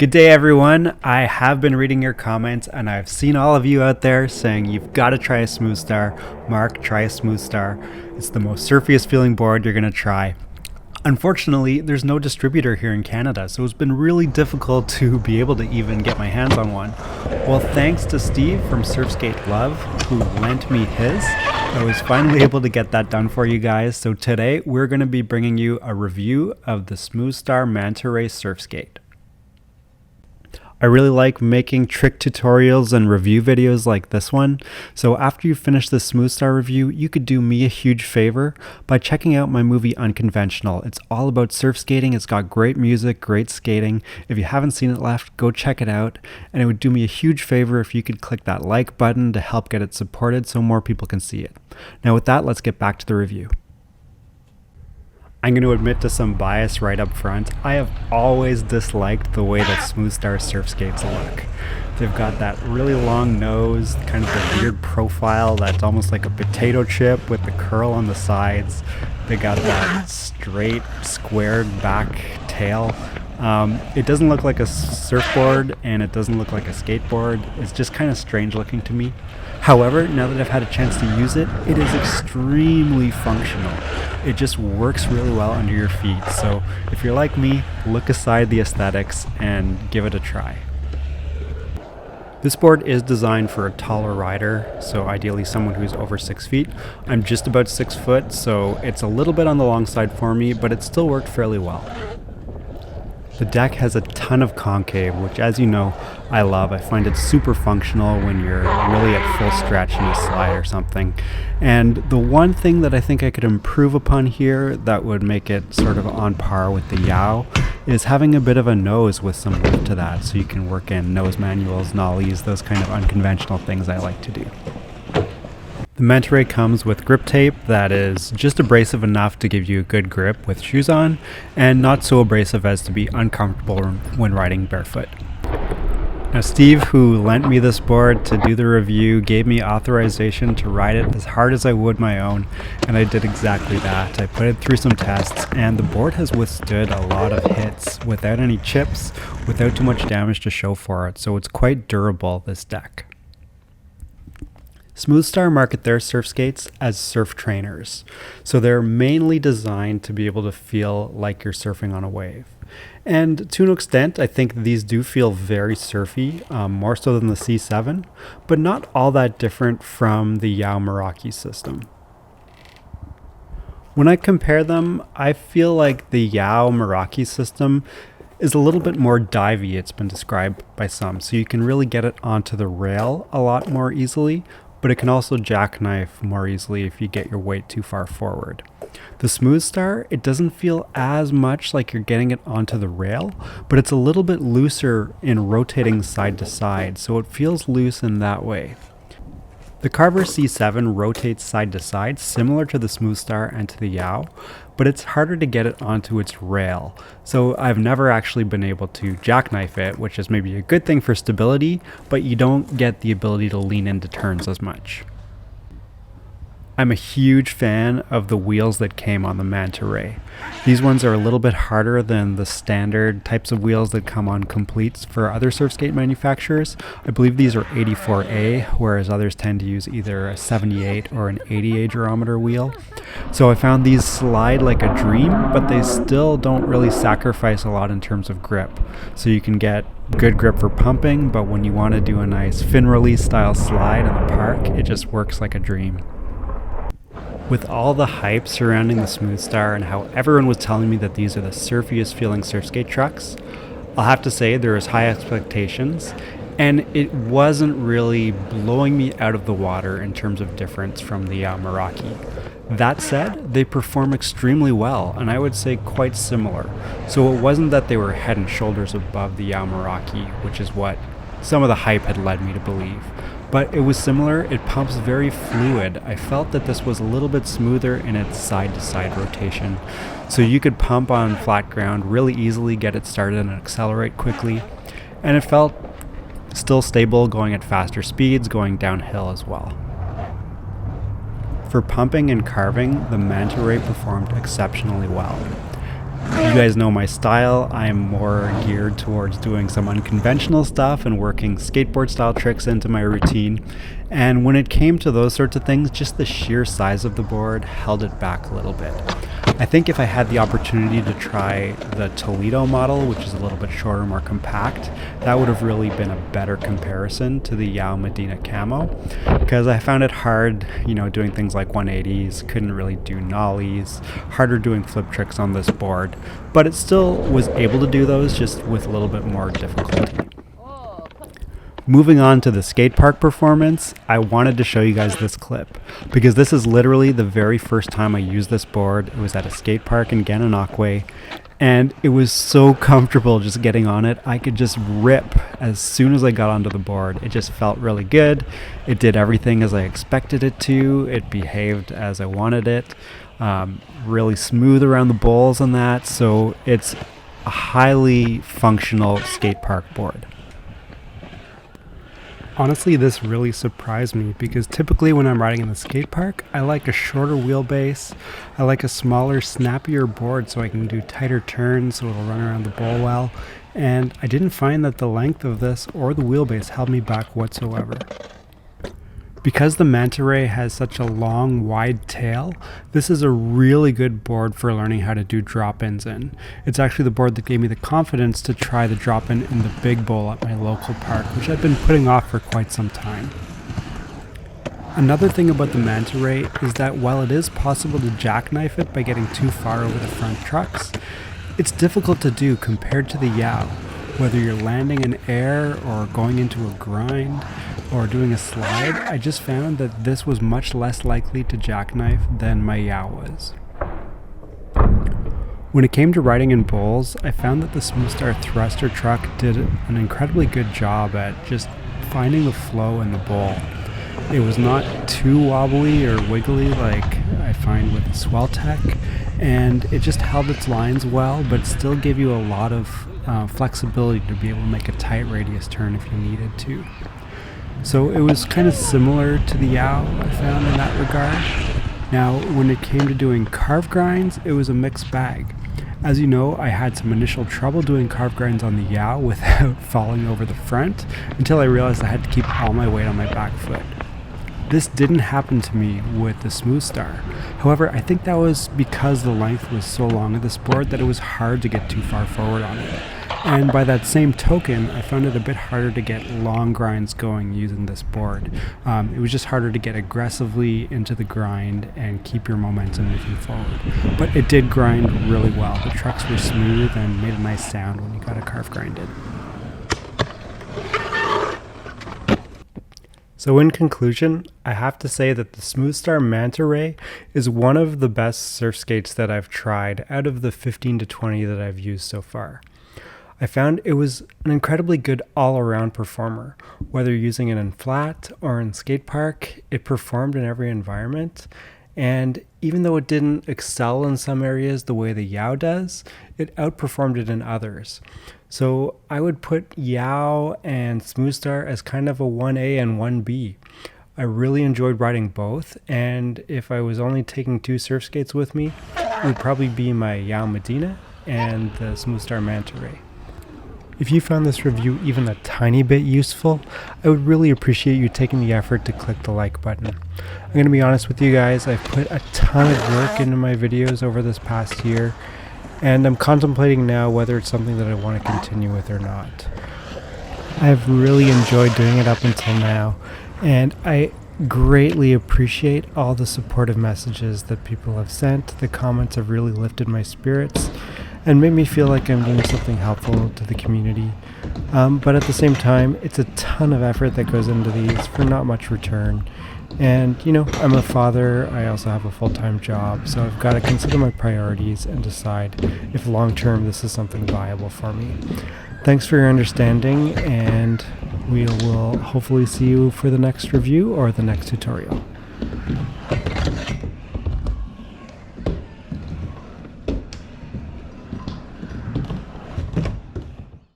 Good day, everyone. I have been reading your comments and I've seen all of you out there saying you've got to try a Smoothstar. Mark, try a Smoothstar. It's the most surfiest feeling board you're going to try. Unfortunately, there's no distributor here in Canada, so it's been really difficult to be able to even get my hands on one. Well, thanks to Steve from SurfSkate Love, who lent me his, I was finally able to get that done for you guys. So today, we're going to be bringing you a review of the Smoothstar Manta Ray SurfSkate. I really like making trick tutorials and review videos like this one. So after you finish this Smoothstar review, you could do me a huge favor by checking out my movie Unconventional. It's all about surf skating. It's got great music, great skating. If you haven't seen it left, go check it out. And it would do me a huge favor if you could click that like button to help get it supported so more people can see it. Now with that, let's get back to the review. I'm going to admit to some bias right up front. I have always disliked the way that Smoothstar surf skates look. They've got that really long nose, kind of the weird profile that's almost like a potato chip with the curl on the sides. They got that straight, squared back tail. It doesn't look like a surfboard and it doesn't look like a skateboard. It's just kind of strange looking to me. However, now that I've had a chance to use it, it is extremely functional. It just works really well under your feet. So if you're like me, look aside the aesthetics and give it a try. This board is designed for a taller rider, so ideally someone who's over 6 feet. I'm just about 6 foot, so it's a little bit on the long side for me, but it still worked fairly well. The deck has a ton of concave, which, as you know, I love. I find it super functional when you're really at full stretch in a slide or something. And the one thing that I think I could improve upon here that would make it sort of on par with the YOW is having a bit of a nose with some lift to that, so you can work in nose manuals, nollies, those kind of unconventional things I like to do. The Manta Ray comes with grip tape that is just abrasive enough to give you a good grip with shoes on, and not so abrasive as to be uncomfortable when riding barefoot. Now Steve, who lent me this board to do the review, gave me authorization to ride it as hard as I would my own, and I did exactly that. I put it through some tests, and the board has withstood a lot of hits without any chips, without too much damage to show for it, so it's quite durable, this deck. Smoothstar market their surf skates as surf trainers, so they're mainly designed to be able to feel like you're surfing on a wave. And to an extent, I think these do feel very surfy, more so than the C7, but not all that different from the YOW Meraki system. When I compare them, I feel like the YOW Meraki system is a little bit more divey, it's been described by some, so you can really get it onto the rail a lot more easily, but it can also jackknife more easily if you get your weight too far forward. The Smoothstar, it doesn't feel as much like you're getting it onto the rail, but it's a little bit looser in rotating side to side, so it feels loose in that way. The CARVER C7 rotates side to side, similar to the Smoothstar and to the YOW, but it's harder to get it onto its rail. So I've never actually been able to jackknife it, which is maybe a good thing for stability, but you don't get the ability to lean into turns as much. I'm a huge fan of the wheels that came on the Manta Ray. These ones are a little bit harder than the standard types of wheels that come on completes for other surf skate manufacturers. I believe these are 84A, whereas others tend to use either a 78 or an 80A gerometer wheel. So I found these slide like a dream, but they still don't really sacrifice a lot in terms of grip. So you can get good grip for pumping, but when you want to do a nice fin release style slide in the park, it just works like a dream. With all the hype surrounding the Smoothstar and how everyone was telling me that these are the surfiest feeling surf skate trucks, I'll have to say there was high expectations, and it wasn't really blowing me out of the water in terms of difference from the YOW Meraki. That said, they perform extremely well, and I would say quite similar. So it wasn't that they were head and shoulders above the YOW Meraki, which is what some of the hype had led me to believe. But it was similar, it pumps very fluid. I felt that this was a little bit smoother in its side-to-side rotation. So you could pump on flat ground really easily, get it started and accelerate quickly. And it felt still stable going at faster speeds, going downhill as well. For pumping and carving, the Manta Ray performed exceptionally well. You guys know my style. I'm more geared towards doing some unconventional stuff and working skateboard style tricks into my routine. And when it came to those sorts of things, just the sheer size of the board held it back a little bit. I think if I had the opportunity to try the Toledo model, which is a little bit shorter, more compact, that would have really been a better comparison to the YOW Medina Camo, because I found it hard, doing things like 180s, couldn't really do nollies, harder doing flip tricks on this board, but it still was able to do those, just with a little bit more difficulty. Moving on to the Skatepark performance, I wanted to show you guys this clip because this is literally the very first time I used this board. It was at a skatepark in Gananoque, and it was so comfortable just getting on it. I could just rip as soon as I got onto the board. It just felt really good. It did everything as I expected it to. It behaved as I wanted it. Really smooth around the bowls and that, so it's a highly functional skatepark board. Honestly, this really surprised me because typically when I'm riding in the skate park, I like a shorter wheelbase. I like a smaller, snappier board so I can do tighter turns so it'll run around the bowl well. And I didn't find that the length of this or the wheelbase held me back whatsoever. Because the Manta Ray has such a long, wide tail, this is a really good board for learning how to do drop-ins in. It's actually the board that gave me the confidence to try the drop-in in the big bowl at my local park, which I've been putting off for quite some time. Another thing about the Manta Ray is that while it is possible to jackknife it by getting too far over the front trucks, it's difficult to do compared to the YOW. Whether you're landing in air or going into a grind or doing a slide, I just found that this was much less likely to jackknife than my YOW was. When it came to riding in bowls, I found that the Smoothstar thruster truck did an incredibly good job at just finding the flow in the bowl. It was not too wobbly or wiggly like I find with the Swelltech, and it just held its lines well, but still gave you a lot of flexibility to be able to make a tight radius turn if you needed to. So it was kind of similar to the YOW I found in that regard. Now, when it came to doing carve grinds, it was a mixed bag. As you know, I had some initial trouble doing carve grinds on the YOW without falling over the front until I realized I had to keep all my weight on my back foot. This didn't happen to me with the Smoothstar. However, I think that was because the length was so long of this board that it was hard to get too far forward on it. And by that same token, I found it a bit harder to get long grinds going using this board. It was just harder to get aggressively into the grind and keep your momentum moving forward. But it did grind really well. The trucks were smooth and made a nice sound when you got a carve grinded. So in conclusion, I have to say that the Smoothstar Manta Ray is one of the best surf skates that I've tried out of the 15 to 20 that I've used so far. I found it was an incredibly good all-around performer. Whether using it in flat or in skate park, it performed in every environment. And even though it didn't excel in some areas the way the YOW does, it outperformed it in others. So I would put YOW and Smoothstar as kind of a 1A and 1B. I really enjoyed riding both, and if I was only taking two surf skates with me, it would probably be my YOW Medina and the Smoothstar Manta Ray. If you found this review even a tiny bit useful, I would really appreciate you taking the effort to click the like button. I'm going to be honest with you guys, I've put a ton of work into my videos over this past year, and I'm contemplating now whether it's something that I want to continue with or not. I've really enjoyed doing it up until now, and I greatly appreciate all the supportive messages that people have sent. The comments have really lifted my spirits and made me feel like I'm doing something helpful to the community. But at the same time, it's a ton of effort that goes into these for not much return. And, I'm a father, I also have a full-time job, so I've got to consider my priorities and decide if long-term this is something viable for me. Thanks for your understanding, and we will hopefully see you for the next review or the next tutorial.